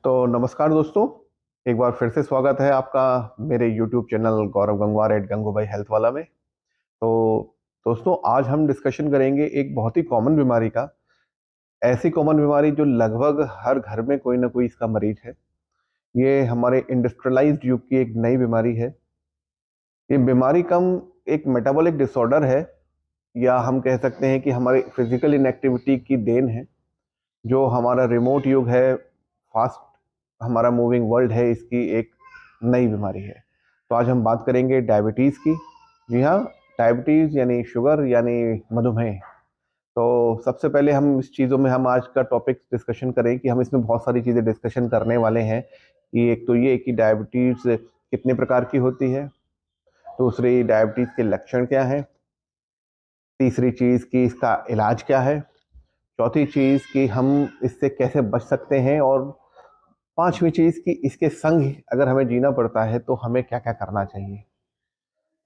तो नमस्कार दोस्तों। एक बार फिर से स्वागत है आपका मेरे YouTube चैनल गौरव गंगवार एट गंगूबाई हेल्थ वाला में। तो दोस्तों, आज हम डिस्कशन करेंगे एक बहुत ही कॉमन बीमारी का। ऐसी कॉमन बीमारी जो लगभग हर घर में कोई ना कोई इसका मरीज है। ये हमारे इंडस्ट्रियलाइज्ड युग की एक नई बीमारी है। ये बीमारी कम एक मेटाबॉलिक डिसऑर्डर है, या हम कह सकते हैं कि हमारी फिजिकल इनएक्टिविटी की देन है। जो हमारा रिमोट युग है, फास्ट हमारा मूविंग वर्ल्ड है, इसकी एक नई बीमारी है। तो आज हम बात करेंगे डायबिटीज़ की। जी हाँ, डायबिटीज़ यानी शुगर यानी मधुमेह। तो सबसे पहले हम इस चीज़ों में हम आज का टॉपिक डिस्कशन करें कि हम इसमें बहुत सारी चीज़ें डिस्कशन करने वाले हैं। कि एक तो ये कि डायबिटीज़ कितने प्रकार की होती है, दूसरी डायबिटीज़ के लक्षण क्या है, तीसरी चीज़ कि इसका इलाज क्या है, चौथी चीज़ कि हम इससे कैसे बच सकते हैं, और पांचवी चीज़ कि इसके संग अगर हमें जीना पड़ता है तो हमें क्या क्या करना चाहिए।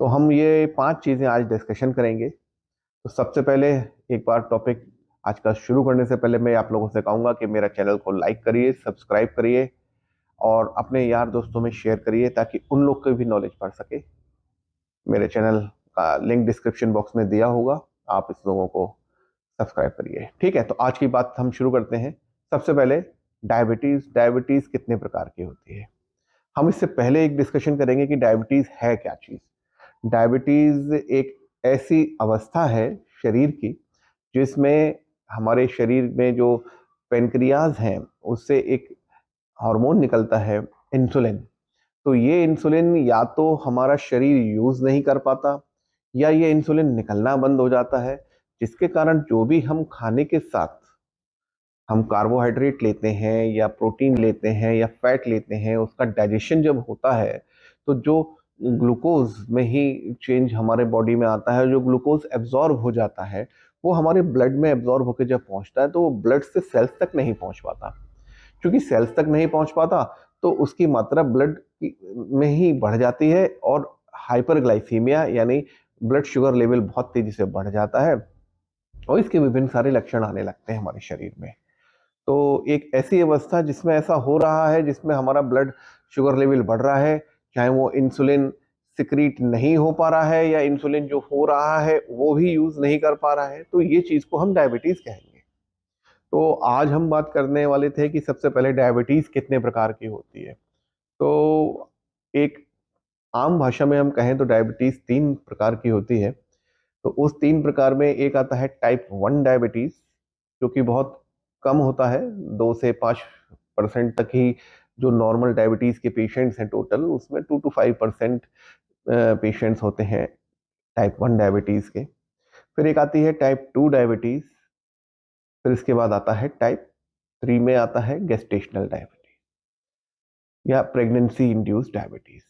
तो हम ये पांच चीज़ें आज डिस्कशन करेंगे। तो सबसे पहले एक बार टॉपिक आज का शुरू करने से पहले मैं आप लोगों से कहूँगा कि मेरा चैनल को लाइक करिए, सब्सक्राइब करिए और अपने यार दोस्तों में शेयर करिए ताकि उन लोग को भी नॉलेज बढ़ सके। मेरे चैनल का लिंक डिस्क्रिप्शन बॉक्स में दिया होगा, आप इस लोगों को सब्सक्राइब करिए। ठीक है, तो आज की बात हम शुरू करते हैं। सबसे पहले डायबिटीज़। डायबिटीज़ कितने प्रकार की होती है, हम इससे पहले एक डिस्कशन करेंगे कि डायबिटीज़ है क्या चीज़। डायबिटीज़ एक ऐसी अवस्था है शरीर की जिसमें हमारे शरीर में जो पेनक्रियाज हैं उससे एक हार्मोन निकलता है, इंसुलिन। तो ये इंसुलिन या तो हमारा शरीर यूज़ नहीं कर पाता, या ये इंसुलिन निकलना बंद हो जाता है, जिसके कारण जो भी हम खाने के साथ हम कार्बोहाइड्रेट लेते हैं या प्रोटीन लेते हैं या फैट लेते हैं, उसका डाइजेशन जब होता है तो जो ग्लूकोज में ही चेंज हमारे बॉडी में आता है, जो ग्लूकोज एब्जॉर्ब हो जाता है वो हमारे ब्लड में एब्जॉर्ब होकर जब पहुंचता है तो वो ब्लड से सेल्स तक नहीं पहुंच पाता। क्योंकि सेल्स तक नहीं पहुंच पाता तो उसकी मात्रा ब्लड में ही बढ़ जाती है, और हाइपरग्लाइसीमिया यानी ब्लड शुगर लेवल बहुत तेजी से बढ़ जाता है, और इसके विभिन्न सारे लक्षण आने लगते हैं हमारे शरीर में। तो एक ऐसी अवस्था जिसमें ऐसा हो रहा है, जिसमें हमारा ब्लड शुगर लेवल बढ़ रहा है, चाहे वो इंसुलिन सिक्रीट नहीं हो पा रहा है या इंसुलिन जो हो रहा है वो भी यूज नहीं कर पा रहा है, तो ये चीज को हम डायबिटीज कहेंगे। तो आज हम बात करने वाले थे कि सबसे पहले डायबिटीज कितने प्रकार की होती है। तो एक आम भाषा में हम कहें तो डायबिटीज तीन प्रकार की होती है। तो उस तीन प्रकार में एक आता है टाइप 1 डायबिटीज, जो कि बहुत कम होता है, 2 से 5% तक ही जो नॉर्मल डायबिटीज के पेशेंट्स हैं टोटल, उसमें 2 to 5% पेशेंट्स होते हैं टाइप 1 डायबिटीज के। फिर एक आती है टाइप 2 डायबिटीज, फिर इसके बाद आता है टाइप 3 में आता है गेस्टेशनल डायबिटीज या प्रेगनेंसी इंड्यूस्ड डायबिटीज।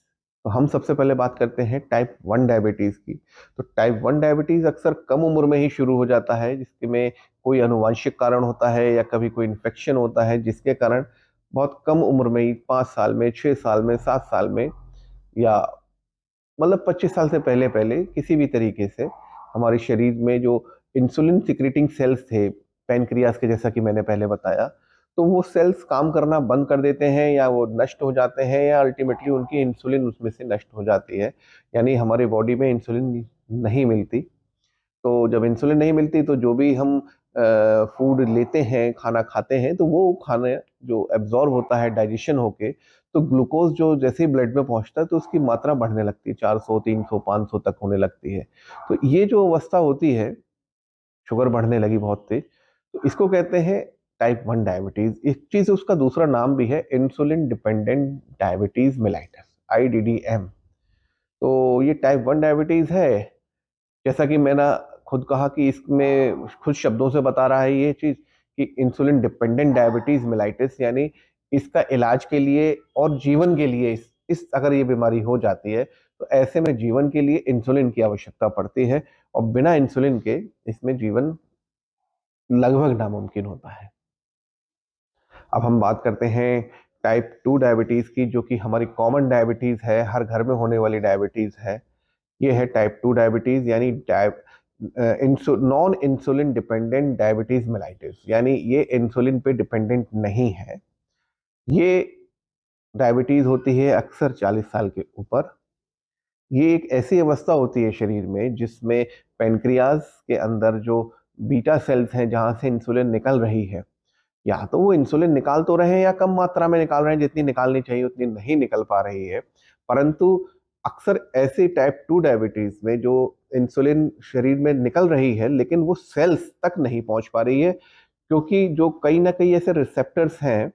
तो हम सबसे पहले बात करते हैं टाइप 1 डायबिटीज की। तो टाइप 1 डायबिटीज अक्सर कम उम्र में ही शुरू हो जाता है, जिसमें कोई आनुवंशिक कारण होता है या कभी कोई इन्फेक्शन होता है, जिसके कारण बहुत कम उम्र में ही 5 साल में, 6 साल में, 7 साल में, या मतलब 25 साल से पहले पहले किसी भी तरीके से हमारे शरीर में जो इंसुलिन सिक्रेटिंग सेल्स थे पैनक्रियाज के, जैसा कि मैंने पहले बताया, तो वो सेल्स काम करना बंद कर देते हैं या वो नष्ट हो जाते हैं, या अल्टीमेटली उनकी इंसुलिन उसमें से नष्ट हो जाती है। यानी हमारी बॉडी में इंसुलिन नहीं मिलती। तो जब इंसुलिन नहीं मिलती तो जो भी हम फूड लेते हैं, खाना खाते हैं, तो वो खाना जो एब्जॉर्ब होता है डाइजेशन होके, तो ग्लूकोज जो जैसे ही ब्लड में पहुंचता है तो उसकी मात्रा बढ़ने लगती है, 400, 300, 500 तक होने लगती है। तो ये जो अवस्था होती है, शुगर बढ़ने लगी बहुत तेज, तो इसको कहते हैं टाइप 1 डायबिटीज। एक चीज उसका दूसरा नाम भी है, insulin dependent diabetes mellitus, IDDM। तो ये टाइप 1 डायबिटीज है, जैसा कि मैंने खुद कहा कि इसमें खुद शब्दों से बता रहा है ये चीज कि इंसुलिन डिपेंडेंट डायबिटीज मेलाइटिस, यानी इसका इलाज के लिए और जीवन के लिए इस अगर ये बीमारी हो जाती है तो ऐसे में जीवन के लिए इंसुलिन की आवश्यकता पड़ती है, और बिना इंसुलिन के इसमें जीवन लगभग नामुमकिन होता है। अब हम बात करते हैं टाइप 2 डायबिटीज की, जो कि हमारी कॉमन डायबिटीज है, हर घर में होने वाली डायबिटीज है। ये है टाइप 2 डायबिटीज, यानी non insulin dependent diabetes mellitus, यानी ये इंसुलिन पे डिपेंडेंट नहीं है। ये डायबिटीज़ होती है अक्सर 40 साल के ऊपर। ये एक ऐसी अवस्था होती है शरीर में जिसमें पैनक्रियाज के अंदर जो बीटा सेल्स हैं जहाँ से इंसुलिन निकल रही है, या तो वो इंसुलिन निकाल तो रहे हैं या कम मात्रा में निकाल रहे हैं, जितनी निकालनी चाहिए उतनी नहीं निकल पा रही है। परंतु अक्सर ऐसे टाइप 2 डायबिटीज में जो इंसुलिन शरीर में निकल रही है लेकिन वो सेल्स तक नहीं पहुंच पा रही है, क्योंकि जो कहीं ना कहीं ऐसे रिसेप्टर्स हैं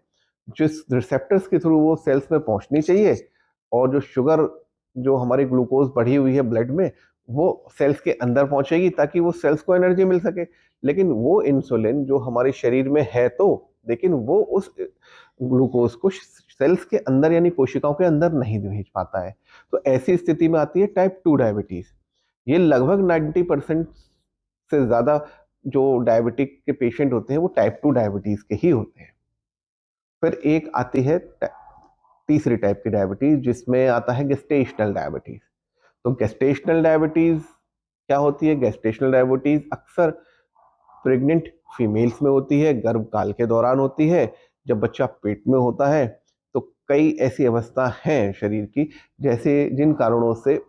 जिस रिसेप्टर्स के थ्रू वो सेल्स में पहुंचनी चाहिए, और जो शुगर, जो हमारी ग्लूकोज बढ़ी हुई है ब्लड में, वो सेल्स के अंदर पहुंचेगी ताकि वो सेल्स को एनर्जी मिल सके। लेकिन वो इंसुलिन जो हमारे शरीर में है तो, लेकिन वो उस ग्लूकोज को सेल्स के अंदर यानी कोशिकाओं के अंदर नहीं भेज पाता है। तो ऐसी स्थिति में आती है टाइप 2 डायबिटीज। ये लगभग 90% से ज्यादा जो डायबिटिक के पेशेंट होते हैं वो टाइप 2 डायबिटीज के ही होते हैं। फिर एक आती है तीसरी टाइप की डायबिटीज जिसमें आता है गेस्टेशनल डायबिटीज। तो गेस्टेशनल डायबिटीज क्या होती है? गेस्टेशनल डायबिटीज अक्सर प्रेग्नेंट फीमेल्स में होती है, गर्भकाल के दौरान होती है, जब बच्चा पेट में होता है। तो कई ऐसी अवस्था हैं शरीर की जैसे जिन कारणों से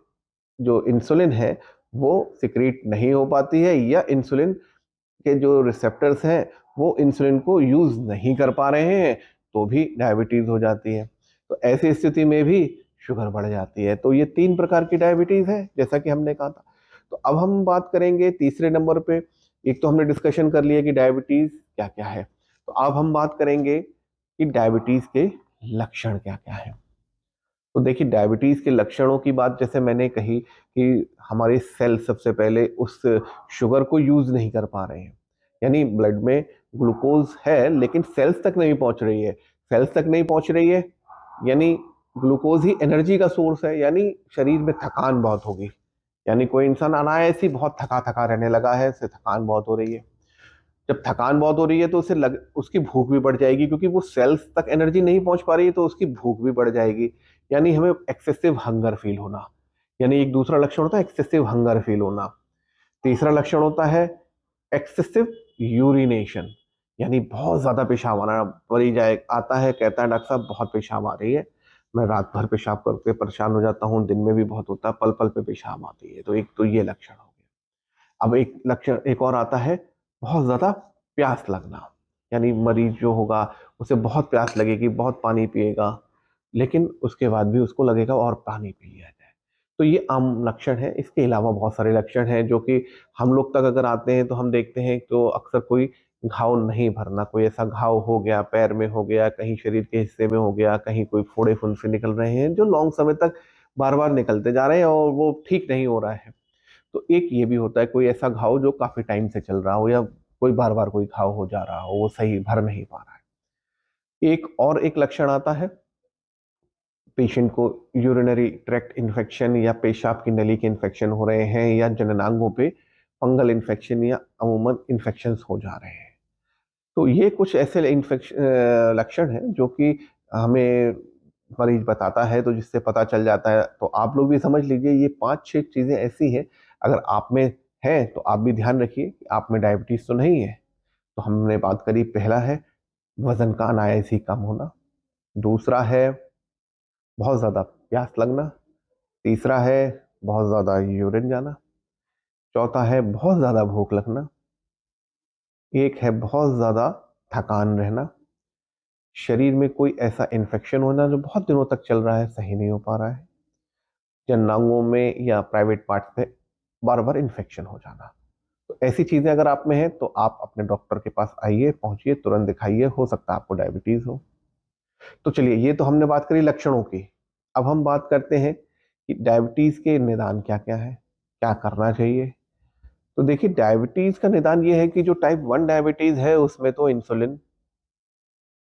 जो इंसुलिन है वो सिक्रीट नहीं हो पाती है, या इंसुलिन के जो रिसेप्टर्स हैं वो इंसुलिन को यूज नहीं कर पा रहे हैं, तो भी डायबिटीज हो जाती है। तो ऐसी स्थिति में भी शुगर बढ़ जाती है। तो ये 3 प्रकार की डायबिटीज है जैसा कि हमने कहा था। तो अब हम बात करेंगे तीसरे नंबर पे। एक तो हमने डिस्कशन कर लिया कि डायबिटीज क्या क्या है, तो अब हम बात करेंगे कि डायबिटीज के लक्षण क्या क्या है। तो देखिए, डायबिटीज के लक्षणों की बात जैसे मैंने कही कि हमारे सेल सबसे पहले उस शुगर को यूज नहीं कर पा रहे हैं, यानी ब्लड में ग्लूकोज है लेकिन सेल्स तक नहीं पहुंच रही है। सेल्स तक नहीं पहुंच रही है यानी ग्लूकोज ही एनर्जी का सोर्स है, यानी शरीर में थकान बहुत होगी। यानी कोई इंसान अनायास ही बहुत थका थका रहने लगा है, इससे थकान बहुत हो रही है। जब थकान बहुत हो रही है तो उसकी भूख भी बढ़ जाएगी, क्योंकि वो सेल्स तक एनर्जी नहीं पहुंच पा रही है तो उसकी भूख भी बढ़ जाएगी। यानी हमें एक्सेसिव हंगर फील होना, यानी एक दूसरा लक्षण होता है एक्सेसिव हंगर फील होना। तीसरा लक्षण होता है एक्सेसिव यूरिनेशन, यानी बहुत ज्यादा पेशाब आना। मरीज जाए आता है, कहता है डॉक्टर साहब बहुत पेशाब आ रही है, मैं रात भर पेशाब करके परेशान हो जाता हूँ, दिन में भी बहुत होता है, पल पल पे पेशाब आती है। तो एक तो ये लक्षण हो गया। अब एक लक्षण एक और आता है, बहुत ज्यादा प्यास लगना। यानी मरीज जो होगा उसे बहुत प्यास लगेगी, बहुत पानी पिएगा, लेकिन उसके बाद भी उसको लगेगा और पानी पी लिया जाए। तो ये आम लक्षण है। इसके अलावा बहुत सारे लक्षण हैं जो कि हम लोग तक अगर आते हैं तो हम देखते हैं तो अक्सर कोई घाव नहीं भरना, कोई ऐसा घाव हो गया, पैर में हो गया, कहीं शरीर के हिस्से में हो गया, कहीं कोई फोड़े फुंसे निकल रहे हैं जो लॉन्ग समय तक बार बार निकलते जा रहे हैं और वो ठीक नहीं हो रहा है। तो एक ये भी होता है कोई ऐसा घाव जो काफी टाइम से चल रहा हो, या कोई बार बार कोई घाव हो जा रहा हो, वो सही भर नहीं पा रहा है। एक लक्षण आता है, पेशेंट को यूरिनरी ट्रैक्ट इन्फेक्शन या पेशाब की नली के इन्फेक्शन हो रहे हैं, या जननांगों पे फंगल इन्फेक्शन या अमूमन इन्फेक्शन हो जा रहे हैं। तो ये कुछ ऐसे इन्फेक्शन लक्षण हैं जो कि हमें मरीज बताता है, तो जिससे पता चल जाता है। तो आप लोग भी समझ लीजिए, ये 5-6 चीजें ऐसी हैं, अगर आप में है तो आप भी ध्यान रखिए कि आप में डायबिटीज तो नहीं है। तो हमने बात करी, पहला है वजन का अनायास ही कम होना, दूसरा है बहुत ज्यादा प्यास लगना, तीसरा है बहुत ज्यादा यूरिन जाना, चौथा है बहुत ज्यादा भूख लगना, एक है बहुत ज्यादा थकान रहना, शरीर में कोई ऐसा इन्फेक्शन होना जो बहुत दिनों तक चल रहा है, सही नहीं हो पा रहा है, जननांगों में या प्राइवेट पार्ट में बार बार इन्फेक्शन हो जाना। तो ऐसी चीजें अगर आप में है तो आप अपने डॉक्टर के पास आइए, पहुंचिए, तुरंत दिखाइए, हो सकता है आपको डायबिटीज हो। तो चलिए, ये तो हमने बात करी लक्षणों की। अब हम बात करते हैं कि डायबिटीज के निदान क्या क्या है, क्या करना चाहिए। तो देखिए, डायबिटीज का निदान ये है कि जो टाइप 1 डायबिटीज है उसमें तो इंसुलिन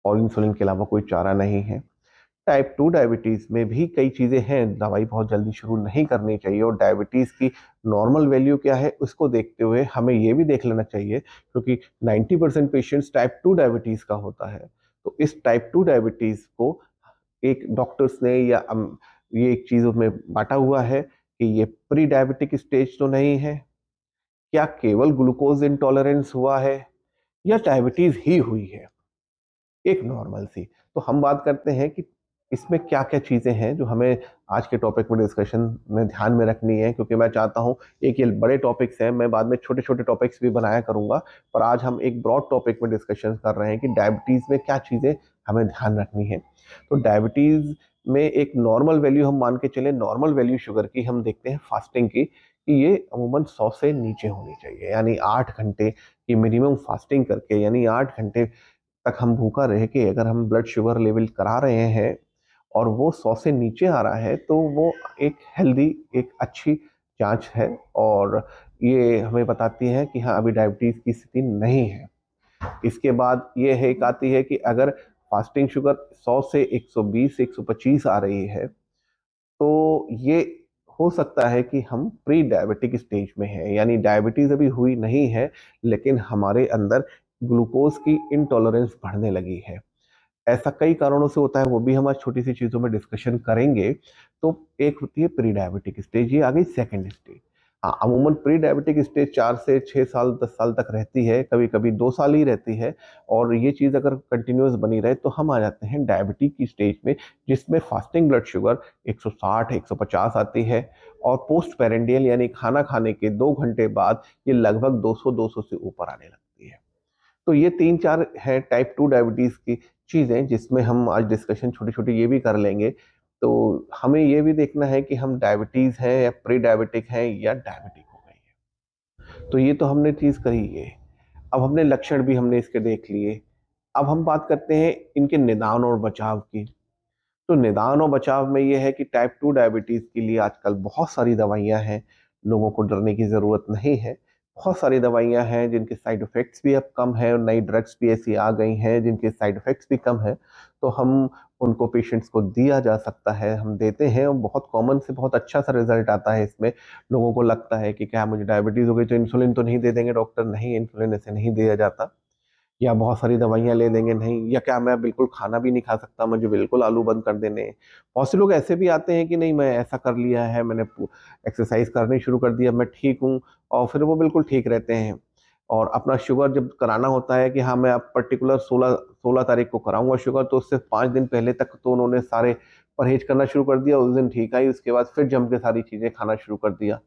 और इंसुलिन के अलावा कोई चारा नहीं है। टाइप 2 डायबिटीज में भी कई चीजें हैं, दवाई बहुत जल्दी शुरू नहीं करनी चाहिए, और डायबिटीज की नॉर्मल वैल्यू क्या है उसको देखते हुए हमें ये भी देख लेना चाहिए, क्योंकि 90% पेशेंट्स टाइप 2 डायबिटीज का होता है। तो इस टाइप 2 डायबिटीज को एक डॉक्टर्स ने या ये एक चीजों में बांटा हुआ है कि ये प्री डायबिटिक स्टेज तो नहीं है, क्या केवल ग्लूकोज इंटॉलरेंस हुआ है, या डायबिटीज ही हुई है। एक नॉर्मल सी। तो हम बात करते हैं कि इसमें क्या क्या चीज़ें हैं जो हमें आज के टॉपिक में डिस्कशन में ध्यान में रखनी है, क्योंकि मैं चाहता हूँ, एक ये बड़े टॉपिक्स हैं, मैं बाद में छोटे छोटे टॉपिक्स भी बनाया करूंगा, पर आज हम एक ब्रॉड टॉपिक में डिस्कशन कर रहे हैं कि डायबिटीज़ में क्या चीज़ें हमें ध्यान रखनी है। तो डायबिटीज़ में एक नॉर्मल वैल्यू हम मान के चले, नॉर्मल वैल्यू शुगर की हम देखते हैं फास्टिंग की, कि ये अमूमन 100 से नीचे होनी चाहिए, यानी 8 घंटे की मिनिमम फास्टिंग करके, यानी 8 घंटे तक हम भूखा रह के अगर हम ब्लड शुगर लेवल करा रहे हैं और वो 100 से नीचे आ रहा है, तो वो एक हेल्दी, एक अच्छी जांच है, और ये हमें बताती है कि हाँ, अभी डायबिटीज की स्थिति नहीं है। इसके बाद ये है, एक आती है कि अगर फास्टिंग शुगर 100 से 120 125 आ रही है, तो ये हो सकता है कि हम प्री डायबिटिक स्टेज में हैं, यानी डायबिटीज अभी हुई नहीं है, लेकिन हमारे अंदर ग्लूकोज की इनटॉलरेंस बढ़ने लगी है। ऐसा कई कारणों से होता है, वो भी हम आज छोटी सी चीजों में डिस्कशन करेंगे। तो एक होती है प्री डायबिटिक स्टेज, ये आ गई सेकंड स्टेज। हाँ, अमूमन प्री डायबिटिक स्टेज 4 से 6 साल 10 साल तक रहती है, कभी कभी 2 साल ही रहती है, और ये चीज अगर कंटिन्यूस बनी रहे तो हम आ जाते हैं डायबिटिक की स्टेज में, जिसमें फास्टिंग ब्लड शुगर 160 150 आती है, और पोस्ट पेरेंडियल यानी खाना खाने के 2 घंटे बाद ये लगभग 200 200 से ऊपर आने लगती है। तो ये 3 4 है टाइप 2 डायबिटीज की चीजें, जिसमें हम आज डिस्कशन छोटी छोटी ये भी कर लेंगे। तो हमें ये भी देखना है कि हम डायबिटीज है या प्री डायबिटिक है या डायबिटिक हो गई है। तो ये तो हमने चीज करी है। अब हमने लक्षण भी हमने इसके देख लिए। अब हम बात करते हैं इनके निदान और बचाव की। तो निदान और बचाव में ये है कि टाइप 2 डायबिटीज के लिए आजकल बहुत सारी दवाइयां हैं, लोगों को डरने की जरूरत नहीं है। बहुत सारी दवाइयां हैं जिनके साइड इफेक्ट्स भी अब कम है, और नई ड्रग्स भी ऐसी आ गई हैं जिनके साइड इफेक्ट्स भी कम है। तो हम उनको पेशेंट्स को दिया जा सकता है, हम देते हैं, और बहुत कॉमन से बहुत अच्छा सा रिजल्ट आता है इसमें। लोगों को लगता है कि क्या मुझे डायबिटीज हो गई तो इंसुलिन तो नहीं दे देंगे डॉक्टर? नहीं, इंसुलिन ऐसे नहीं दिया जाता। या बहुत सारी दवाइयां ले देंगे? नहीं। या क्या मैं बिल्कुल खाना भी नहीं खा सकता, मुझे बिल्कुल आलू बंद कर देने हैं? बहुत से लोग ऐसे भी आते हैं कि नहीं, मैं ऐसा कर लिया है, मैंने एक्सरसाइज करनी शुरू कर दिया, मैं ठीक हूँ, और फिर वो बिल्कुल ठीक रहते हैं। और अपना शुगर जब कराना होता है कि हाँ, मैं अब पर्टिकुलर 16 तारीख को कराऊंगा शुगर, तो उससे 5 दिन पहले तक तो उन्होंने सारे परहेज करना शुरू कर दिया, उस दिन ठीक आई, उसके बाद फिर जम के सारी चीजें खाना शुरू कर दिया।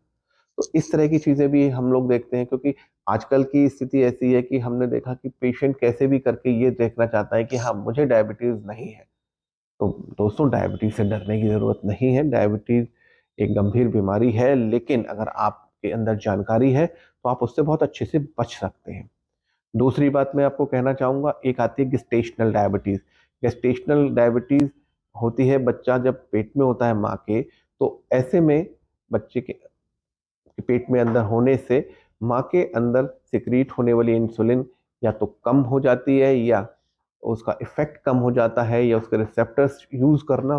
तो इस तरह की चीजें भी हम लोग देखते हैं, क्योंकि आजकल की स्थिति ऐसी है कि हमने देखा कि पेशेंट कैसे भी करके ये देखना चाहता है कि हाँ, मुझे डायबिटीज नहीं है। तो दोस्तों, डायबिटीज से डरने की जरूरत नहीं है। डायबिटीज एक गंभीर बीमारी है, लेकिन अगर आपके अंदर जानकारी है तो आप उससे बहुत अच्छे से बच सकते हैं। दूसरी बात मैं आपको कहना चाहूंगा, एक आती है गेस्टेशनल डायबिटीज। गेस्टेशनल डायबिटीज होती है बच्चा जब पेट में होता है माँ के, तो ऐसे में बच्चे के पेट में अंदर होने से माँ के अंदर सिक्रीट होने वाली इंसुलिन या तो कम हो जाती है, या उसका इफेक्ट कम हो जाता है, या उसके रिसेप्टर्स यूज करना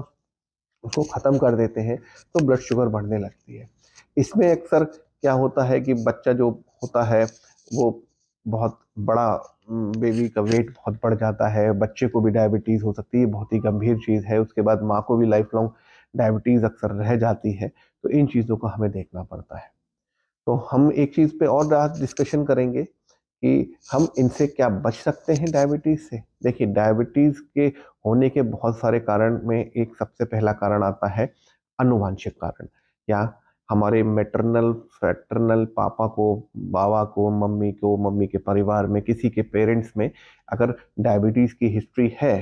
उसको खत्म कर देते हैं, तो ब्लड शुगर बढ़ने लगती है। इसमें अक्सर क्या होता है कि बच्चा जो होता है वो बहुत बड़ा, बेबी का वेट बहुत बढ़ जाता है, बच्चे को भी डायबिटीज हो सकती है, बहुत ही गंभीर चीज है। उसके बाद माँ को भी लाइफ लॉन्ग डायबिटीज अक्सर रह जाती है। तो इन चीजों को हमें देखना पड़ता है। तो हम एक चीज पे और आज डिस्कशन करेंगे कि हम इनसे क्या बच सकते हैं डायबिटीज से। देखिए, डायबिटीज के होने के बहुत सारे कारण में एक सबसे पहला कारण आता है अनुवांशिक कारण, या हमारे मैटरनल फ्रैटरनल पापा को, बाबा को, मम्मी के परिवार में किसी के पेरेंट्स में अगर डायबिटीज की हिस्ट्री है,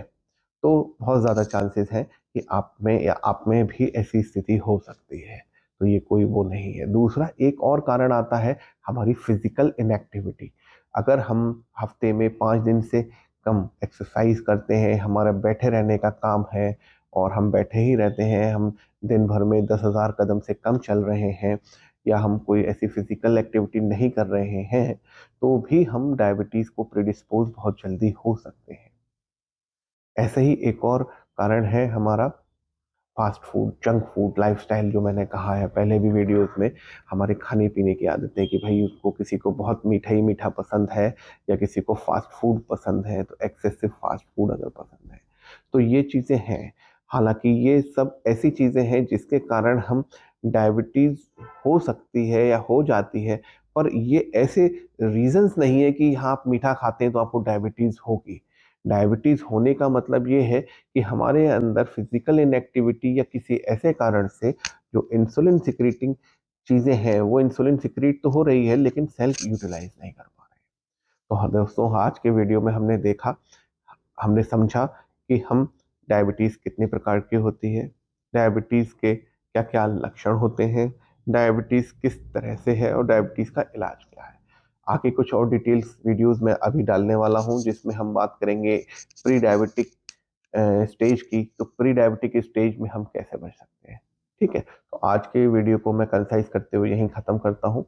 तो बहुत ज़्यादा चांसेस हैं कि आप में या आप में भी ऐसी स्थिति हो सकती है। तो ये कोई वो नहीं है। दूसरा एक और कारण आता है हमारी फिजिकल इनएक्टिविटी। अगर हम हफ्ते में 5 दिन से कम एक्सरसाइज करते हैं, हमारा बैठे रहने का काम है और हम बैठे ही रहते हैं, हम दिन भर में 10,000 कदम से कम चल रहे हैं, या हम कोई ऐसी फिजिकल एक्टिविटी नहीं कर रहे हैं, तो भी हम डायबिटीज़ को प्रिडिस्पोज बहुत जल्दी हो सकते हैं। ऐसे ही एक और कारण है हमारा fast food, junk food lifestyle, जो मैंने कहा है पहले भी वीडियोस में। हमारे खाने पीने की आदतें, कि भाई उसको किसी को बहुत मीठा ही मीठा पसंद है, या किसी को फास्ट फूड पसंद है, तो एक्सेसिव फास्ट फूड अगर पसंद है, तो ये चीज़ें हैं। हालांकि ये सब ऐसी चीज़ें हैं जिसके कारण हम डायबिटीज़ हो सकती है या हो जाती है, पर ये ऐसे रीजंस नहीं है कि हाँ, आप मीठा खाते हैं तो आपको डायबिटीज़ होगी। डायबिटीज़ होने का मतलब ये है कि हमारे अंदर फिजिकल इनएक्टिविटी या किसी ऐसे कारण से जो इंसुलिन सिक्रीटिंग चीज़ें हैं, वो इंसुलिन सिक्रीट तो हो रही है लेकिन सेल्फ यूटिलाइज नहीं कर पा रहे। तो हाँ दोस्तों, आज के वीडियो में हमने देखा, हमने समझा कि हम डायबिटीज़ कितने प्रकार की होती है, डायबिटीज़ के क्या-क्या लक्षण होते हैं, डायबिटीज़ किस तरह से है और डायबिटीज़ का इलाज क्या है। आगे कुछ और डिटेल्स वीडियोज़ मैं अभी डालने वाला हूँ जिसमें हम बात करेंगे प्री डायबिटिक स्टेज की। तो प्री डायबिटिक स्टेज में हम कैसे बच सकते हैं। ठीक है, तो आज के वीडियो को मैं कंसाइज करते हुए यहीं ख़त्म करता हूँ।